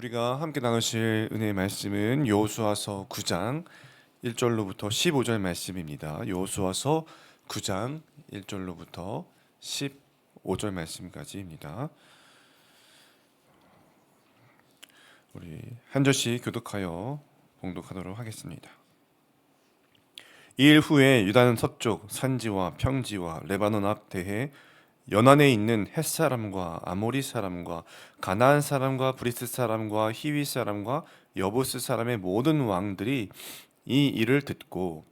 우리가 함께 나누실 은혜의 말씀은 여호수아서 9장 1절로부터 15절 말씀입니다. 여호수아서 9장 1절로부터 15절 말씀까지입니다. 우리 한 절씩 교독하여 봉독하도록 하겠습니다. 이일 후에 유다는 서쪽 산지와 평지와 레바논 앞 대해 연안에 있는 헷 사람과 아모리 사람과 가나안 사람과 브리스 사람과 히위 사람과 여부스 사람의 모든 왕들이 이 일을 듣고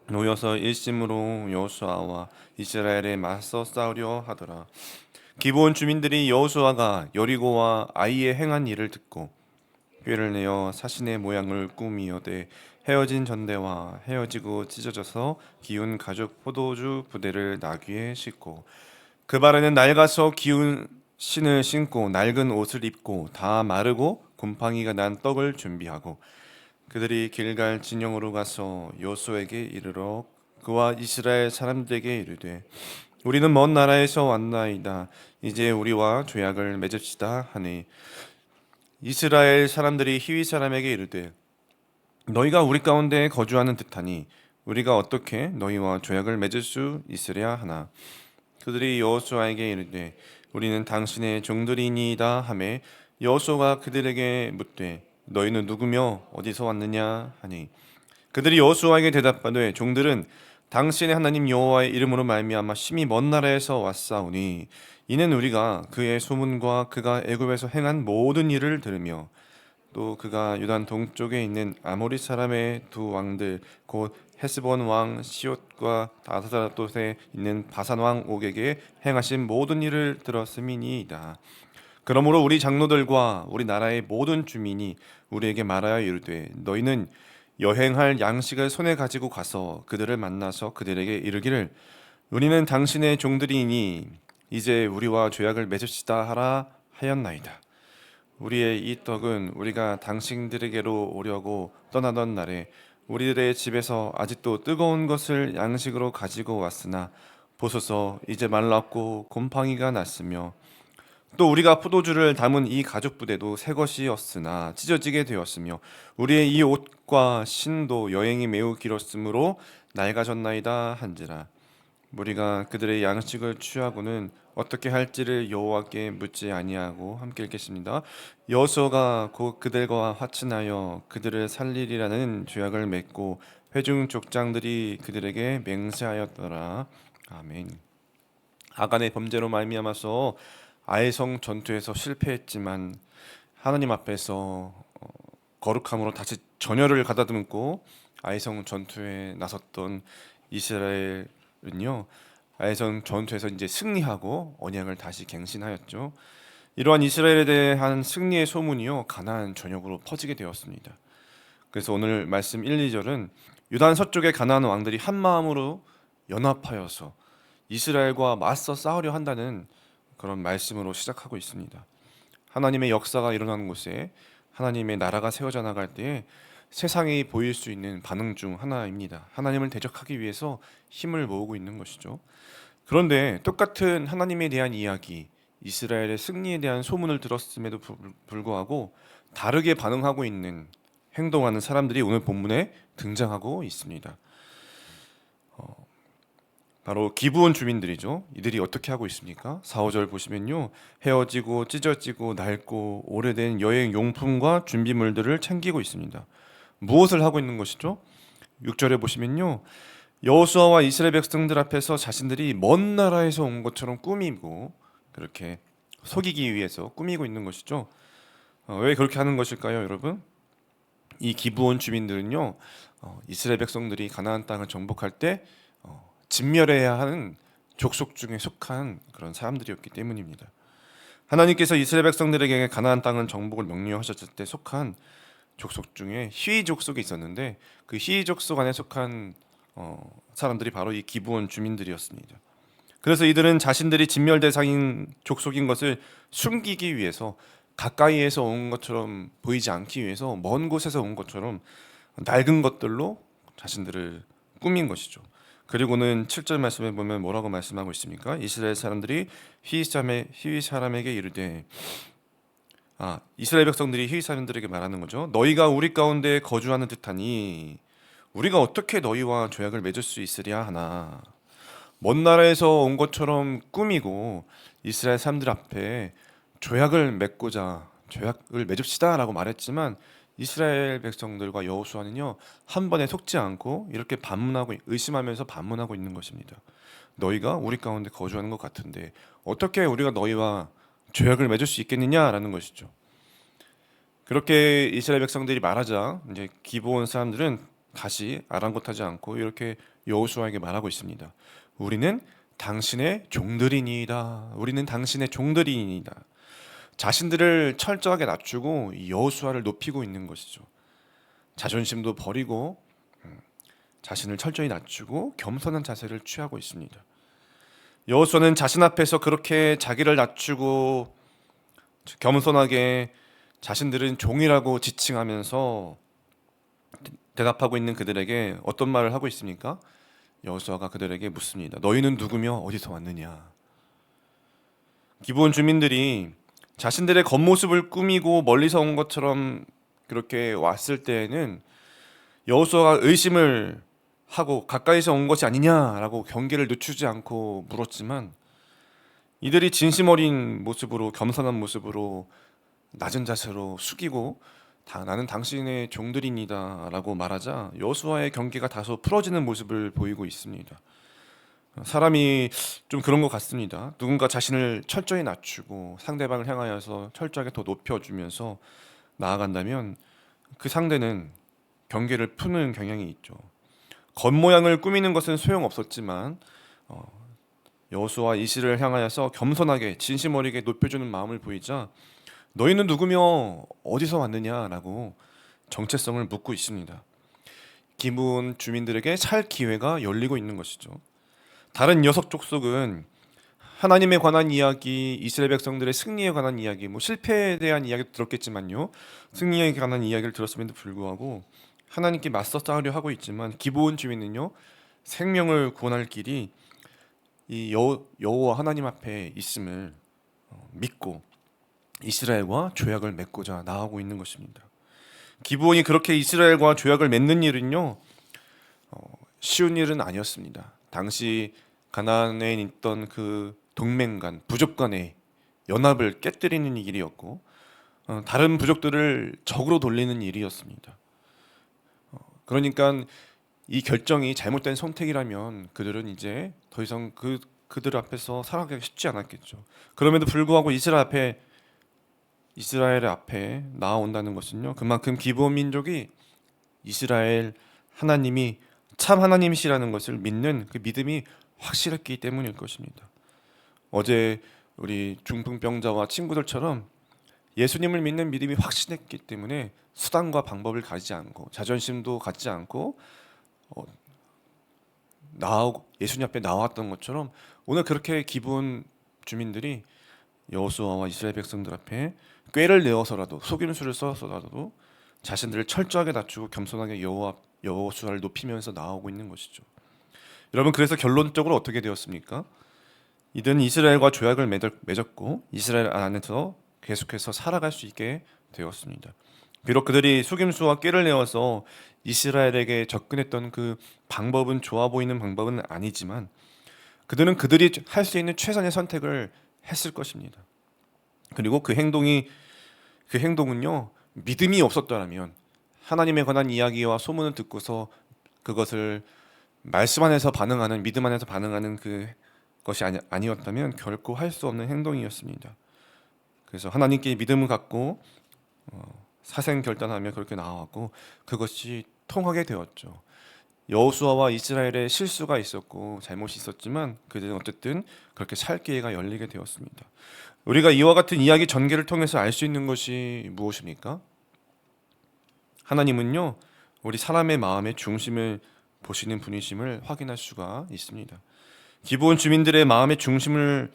모여서 일심으로 여호수아와 이스라엘에 맞서 싸우려 하더라. 기브온 주민들이 여호수아가 여리고와 아이에 행한 일을 듣고 꾀를 내어 사신의 모양을 꾸미어대 헤어진 전대와 헤어지고 찢어져서 기운 가죽 포도주 부대를 나귀에 싣고 그 발에는 낡아서 기운 신을 신고 낡은 옷을 입고 다 마르고 곰팡이가 난 떡을 준비하고 그들이 길갈 진영으로 가서 여호수아에게 이르러 그와 이스라엘 사람들에게 이르되 우리는 먼 나라에서 왔나이다. 이제 우리와 조약을 맺읍시다 하니 이스라엘 사람들이 히위 사람에게 이르되 너희가 우리 가운데 거주하는 듯하니 우리가 어떻게 너희와 조약을 맺을 수 있으랴 하나 그들이 여호수아에게 이르되 우리는 당신의 종들이니이다 하매 여호수아가 그들에게 묻되 너희는 누구며 어디서 왔느냐 하니 그들이 여호수아에게 대답하되 종들은 당신의 하나님 여호와의 이름으로 말미암아 심히 먼 나라에서 왔사오니 이는 우리가 그의 소문과 그가 애굽에서 행한 모든 일을 들으며 또 그가 유단 동쪽에 있는 아모리 사람의 두 왕들 곧 헤스본 왕 시옷과 아스다롯에 있는 바산 왕 옥에게 행하신 모든 일을 들었음이니이다. 그러므로 우리 장로들과 우리 나라의 모든 주민이 우리에게 말하여 이르되 너희는 여행할 양식을 손에 가지고 가서 그들을 만나서 그들에게 이르기를 우리는 당신의 종들이니 이제 우리와 조약을 맺읍시다 하라 하였나이다. 우리의 이 떡은 우리가 당신들에게로 오려고 떠나던 날에 우리들의 집에서 아직도 뜨거운 것을 양식으로 가지고 왔으나 보소서 이제 말랐고 곰팡이가 났으며 또 우리가 포도주를 담은 이 가죽 부대도 새 것이었으나 찢어지게 되었으며 우리의 이 옷과 신도 여행이 매우 길었으므로 낡아졌나이다 한지라. 우리가 그들의 양식을 취하고는 어떻게 할지를 여호와께 묻지 아니하고 함께 읽겠습니다. 여호수아가 곧 그들과 화친하여 그들을 살리리라는 조약을 맺고 회중 족장들이 그들에게 맹세하였더라. 아멘. 아간의 범죄로 말미암아서 아이성 전투에서 실패했지만 하나님 앞에서 거룩함으로 다시 전열을 가다듬고 아이성 전투에 나섰던 이스라엘은요, 아이성 전투에서 이제 승리하고 언약을 다시 갱신하였죠. 이러한 이스라엘에 대한 승리의 소문이요 가나안 전역으로 퍼지게 되었습니다. 그래서 오늘 말씀 1, 2절은 유단 서쪽의 가나안 왕들이 한 마음으로 연합하여서 이스라엘과 맞서 싸우려 한다는 그런 말씀으로 시작하고 있습니다. 하나님의 역사가 일어나는 곳에 하나님의 나라가 세워져 나갈 때에 세상이 보일 수 있는 반응 중 하나입니다. 하나님을 대적하기 위해서 힘을 모으고 있는 것이죠. 그런데 똑같은 하나님에 대한 이야기, 이스라엘의 승리에 대한 소문을 들었음에도 불구하고 다르게 반응하고 있는 행동하는 사람들이 오늘 본문에 등장하고 있습니다. 바로 기브온 주민들이죠. 이들이 어떻게 하고 있습니까? 4, 5절 보시면요. 헤어지고 찢어지고 낡고 오래된 여행 용품과 준비물들을 챙기고 있습니다. 무엇을 하고 있는 것이죠? 6절에 보시면요. 여호수아와 이스라엘 백성들 앞에서 자신들이 먼 나라에서 온 것처럼 꾸미고 그렇게 속이기 위해서 꾸미고 있는 것이죠. 왜 그렇게 하는 것일까요, 여러분? 이 기브온 주민들은요. 이스라엘 백성들이 가나안 땅을 정복할 때 진멸해야 하는 족속 중에 속한 그런 사람들이었기 때문입니다. 하나님께서 이스라엘 백성들에게 가나안 땅을 정복을 명령하셨을 때 속한 족속 중에 히위 족속이 있었는데 그 히위 족속 안에 속한 사람들이 바로 이 기브온 주민들이었습니다. 그래서 이들은 자신들이 진멸 대상인 족속인 것을 숨기기 위해서 가까이에서 온 것처럼 보이지 않기 위해서 먼 곳에서 온 것처럼 낡은 것들로 자신들을 꾸민 것이죠. 그리고는 7절 말씀에 보면 뭐라고 말씀하고 있습니까? 이스라엘 사람들이 히위 사람에게 이르되 이스라엘 백성들이 히브리 사람들에게 말하는 거죠. 너희가 우리 가운데 거주하는 듯하니 우리가 어떻게 너희와 조약을 맺을 수 있으랴 하나. 먼 나라에서 온 것처럼 꾸미고 이스라엘 사람들 앞에 조약을 맺읍시다라고 말했지만 이스라엘 백성들과 여호수아는요 한 번에 속지 않고 이렇게 반문하고 의심하면서 반문하고 있는 것입니다. 너희가 우리 가운데 거주하는 것 같은데 어떻게 우리가 너희와 조약을 맺을 수 있겠느냐라는 것이죠. 그렇게 이스라엘 백성들이 말하자 이제 기브온 사람들은 다시 아랑곳하지 않고 이렇게 여호수아에게 말하고 있습니다. 우리는 당신의 종들이니이다. 우리는 당신의 종들이니이다. 자신들을 철저하게 낮추고 여호수아를 높이고 있는 것이죠. 자존심도 버리고 자신을 철저히 낮추고 겸손한 자세를 취하고 있습니다. 여호수아는 자신 앞에서 그렇게 자기를 낮추고 겸손하게 자신들은 종이라고 지칭하면서 대답하고 있는 그들에게 어떤 말을 하고 있습니까? 여호수아가 그들에게 묻습니다. 너희는 누구며 어디서 왔느냐? 기브온 주민들이 자신들의 겉모습을 꾸미고 멀리서 온 것처럼 그렇게 왔을 때에는 여호수아가 의심을 하고 가까이서 온 것이 아니냐라고 경계를 늦추지 않고 물었지만 이들이 진심 어린 모습으로 겸손한 모습으로 낮은 자세로 숙이고 나는 당신의 종들입니다라고 말하자 여호수아의 경계가 다소 풀어지는 모습을 보이고 있습니다. 사람이 좀 그런 것 같습니다. 누군가 자신을 철저히 낮추고 상대방을 향하여서 철저하게 더 높여주면서 나아간다면 그 상대는 경계를 푸는 경향이 있죠. 겉모양을 꾸미는 것은 소용없었지만 여호수아 이스라엘을 향하여서 겸손하게 진심 어리게 높여주는 마음을 보이자 너희는 누구며 어디서 왔느냐라고 정체성을 묻고 있습니다. 기브온 주민들에게 살 기회가 열리고 있는 것이죠. 다른 6족속은 하나님에 관한 이야기, 이스라엘 백성들의 승리에 관한 이야기, 실패에 대한 이야기도 들었겠지만요. 승리에 관한 이야기를 들었음에도 불구하고 하나님께 맞서 싸우려 하고 있지만 기브온 주민은요. 생명을 구원할 길이 이 여호와 하나님 앞에 있음을 믿고 이스라엘과 조약을 맺고자 나아가고 있는 것입니다. 기브온이 그렇게 이스라엘과 조약을 맺는 일은요. 쉬운 일은 아니었습니다. 당시 가나안에 있던 그 동맹 간 부족 간의 연합을 깨뜨리는 일이었고 다른 부족들을 적으로 돌리는 일이었습니다. 그러니까 이 결정이 잘못된 선택이라면 그들은 이제 더 이상 그들 앞에서 살아가기 쉽지 않았겠죠. 그럼에도 불구하고 이스라엘 앞에 나아온다는 것은요. 그만큼 기브온 민족이 이스라엘 하나님이 참 하나님이시라는 것을 믿는 그 믿음이 확실했기 때문일 것입니다. 어제 우리 중풍병자와 친구들처럼 예수님을 믿는 믿음이 확신했기 때문에 수단과 방법을 가지지 않고 자존심도 갖지 않고 예수님 앞에 나왔던 것처럼 오늘 그렇게 기브온 주민들이 여호수아와 이스라엘 백성들 앞에 꾀를 내어서라도 속임수를 써서라도 자신들을 철저하게 낮추고 겸손하게 여호수아를 높이면서 나아오고 있는 것이죠. 여러분 그래서 결론적으로 어떻게 되었습니까? 이들은 이스라엘과 조약을 맺었고 이스라엘 안에서 계속해서 살아갈 수 있게 되었습니다. 비록 그들이 속임수와 꾀를 내어서 이스라엘에게 접근했던 그 방법은 좋아 보이는 방법은 아니지만 그들은 그들이 할 수 있는 최선의 선택을 했을 것입니다. 그리고 그 행동은요 믿음이 없었더라면 하나님에 관한 이야기와 소문을 듣고서 그것을 말씀 안에서 반응하는 믿음 안에서 반응하는 그것이 아니었다면 결코 할 수 없는 행동이었습니다. 그래서 하나님께 믿음을 갖고 사생결단하며 그렇게 나아왔고 그것이 통하게 되었죠. 여호수아와 이스라엘의 실수가 있었고 잘못이 있었지만 그들은 어쨌든 그렇게 살 기회가 열리게 되었습니다. 우리가 이와 같은 이야기 전개를 통해서 알 수 있는 것이 무엇입니까? 하나님은요 우리 사람의 마음의 중심을 보시는 분이심을 확인할 수가 있습니다. 기브온 주민들의 마음의 중심을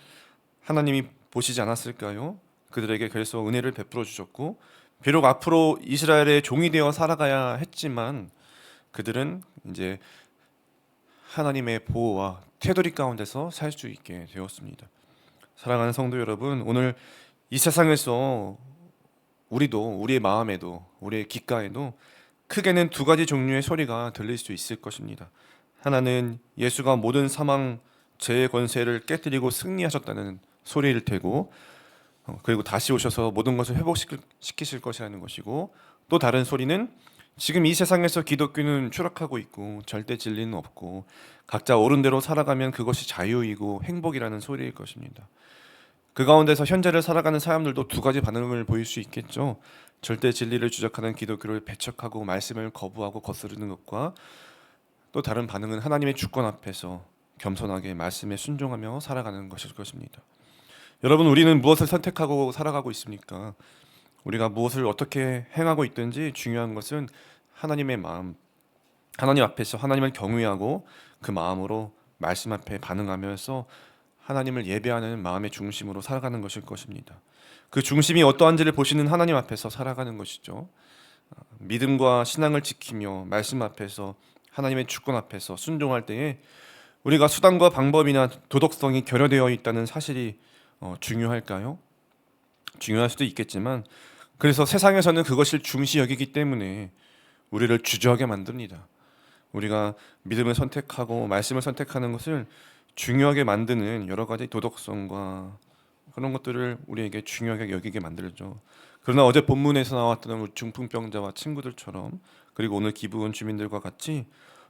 하나님이 보시지 않았을까요? 그들에게 그래서 은혜를 베풀어 주셨고 비록 앞으로 이스라엘의 종이 되어 살아가야 했지만 그들은 이제 하나님의 보호와 테두리 가운데서 살 수 있게 되었습니다. 사랑하는 성도 여러분, 오늘 이 세상에서 우리도 우리의 마음에도 우리의 귓가에도 크게는 두 가지 종류의 소리가 들릴 수 있을 것입니다. 하나는 예수가 모든 사망 죄의 권세를 깨뜨리고 승리하셨다는 소리일 테고, 그리고 다시 오셔서 모든 것을 회복시키실 것이라는 것이고, 또 다른 소리는 지금 이 세상에서 기독교는 추락하고 있고 절대 진리는 없고 각자 옳은 대로 살아가면 그것이 자유이고 행복이라는 소리일 것입니다. 그 가운데서 현재를 살아가는 사람들도 두 가지 반응을 보일 수 있겠죠. 절대 진리를 주장하는 기독교를 배척하고 말씀을 거부하고 거스르는 것과, 또 다른 반응은 하나님의 주권 앞에서 겸손하게 말씀에 순종하며 살아가는 것일 것입니다. 여러분, 우리는 무엇을 선택하고 살아가고 있습니까? 우리가 무엇을 어떻게 행하고 있든지 중요한 것은 하나님의 마음, 하나님 앞에서 하나님을 경외하고 그 마음으로 말씀 앞에 반응하면서 하나님을 예배하는 마음의 중심으로 살아가는 것일 것입니다. 그 중심이 어떠한지를 보시는 하나님 앞에서 살아가는 것이죠. 믿음과 신앙을 지키며 말씀 앞에서 하나님의 주권 앞에서 순종할 때에 우리가 수단과 방법이나 도덕성이 결여되어 있다는 사실이 중요할까요? 중요할 수도 있겠지만, 그래서 세상에서는 그것을 중시 여기기 때문에 우리를 주저하게 만듭니다. 우리가 믿음을 선택하고 말씀을 선택하는 것을 중요하게 만드는 여러 가지 도덕성과 그런 것들을 우리에게 중요하게 여기게 만들죠. 그러나 어제 본문에서 나왔던 우리 중풍병자와 친구들처럼, 그리고 오늘 기부원 주민들과 같이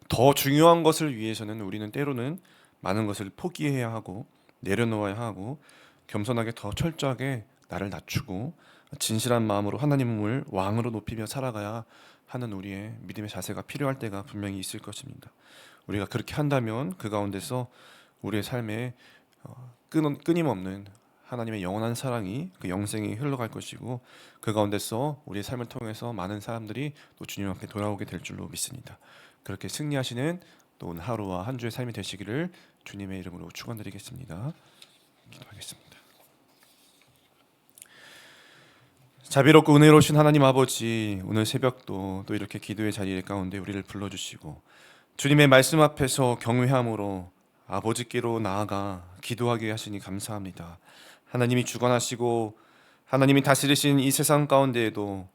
더 중요한 것을 위해서는 우리는 때로는 많은 것을 포기해야 하고 내려놓아야 하고 겸손하게 더 철저하게 나를 낮추고 진실한 마음으로 하나님을 왕으로 높이며 살아가야 하는 우리의 믿음의 자세가 필요할 때가 분명히 있을 것입니다. 우리가 그렇게 한다면 그 가운데서 우리의 삶에 끊임없는 하나님의 영원한 사랑이, 그 영생이 흘러갈 것이고, 그 가운데서 우리의 삶을 통해서 많은 사람들이 또 주님 앞에 돌아오게 될 줄로 믿습니다. 그렇게 승리하시는 또 오늘 하루와 한 주의 삶이 되시기를 주님의 이름으로 축원드리겠습니다. 기도하겠습니다. 자비롭고 은혜로우신 하나님 아버지, 오늘 새벽도 또 이렇게 기도의 자리 가운데 우리를 불러주시고 주님의 말씀 앞에서 경외함으로 아버지께로 나아가 기도하게 하시니 감사합니다. 하나님이 주관하시고 하나님이 다스리신 이 세상 가운데에도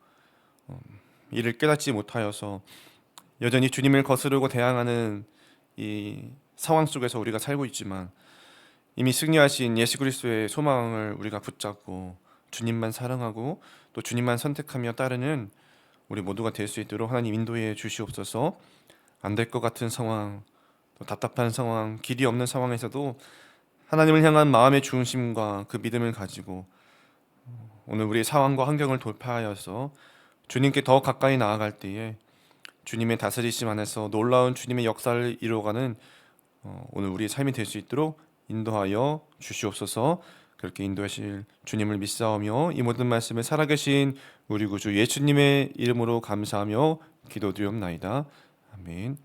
이를 깨닫지 못하여서 여전히 주님을 거스르고 대항하는 이 상황 속에서 우리가 살고 있지만, 이미 승리하신 예수 그리스도의 소망을 우리가 붙잡고 주님만 사랑하고 또 주님만 선택하며 따르는 우리 모두가 될 수 있도록 하나님 인도해 주시옵소서. 안 될 것 같은 상황, 또 답답한 상황, 길이 없는 상황에서도 하나님을 향한 마음의 중심과 그 믿음을 가지고 오늘 우리의 상황과 환경을 돌파하여서 주님께 더 가까이 나아갈 때에 주님의 다스리심 안에서 놀라운 주님의 역사를 이루어가는 오늘 우리의 삶이 될 수 있도록 인도하여 주시옵소서. 그렇게 인도하실 주님을 믿사오며 이 모든 말씀을 살아계신 우리 구주 예수님의 이름으로 감사하며 기도드리옵나이다. 아멘.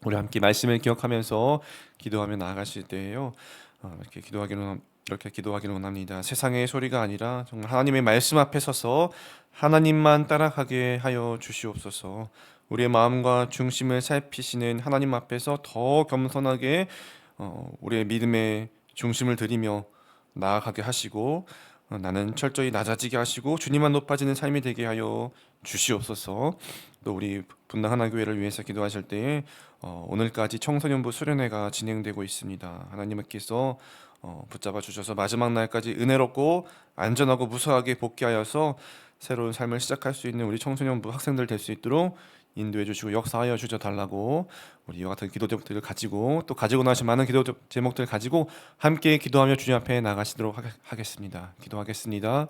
우리 함께 말씀을 기억하면서 기도하며 나아가실 때에요, 이렇게 기도하기를 원합니다. 세상의 소리가 아니라 정말 하나님의 말씀 앞에 서서 하나님만 따라가게 하여 주시옵소서. 우리의 마음과 중심을 살피시는 하나님 앞에서 더 겸손하게 우리의 믿음의 중심을 드리며 나아가게 하시고, 나는 철저히 낮아지게 하시고 주님만 높아지는 삶이 되게 하여 주시옵소서. 또 우리 분당 하나교회를 위해서 기도하실 때에 오늘까지 청소년부 수련회가 진행되고 있습니다. 하나님께서 붙잡아 주셔서 마지막 날까지 은혜롭고 안전하고 무사하게 복귀하여서 새로운 삶을 시작할 수 있는 우리 청소년부 학생들 될 수 있도록 인도해 주시고 역사하여 주셔 달라고, 우리 이와 같은 기도 제목들을 가지고 또 가지고 나신 많은 기도 제목들을 가지고 함께 기도하며 주님 앞에 나가시도록 하겠습니다. 기도하겠습니다.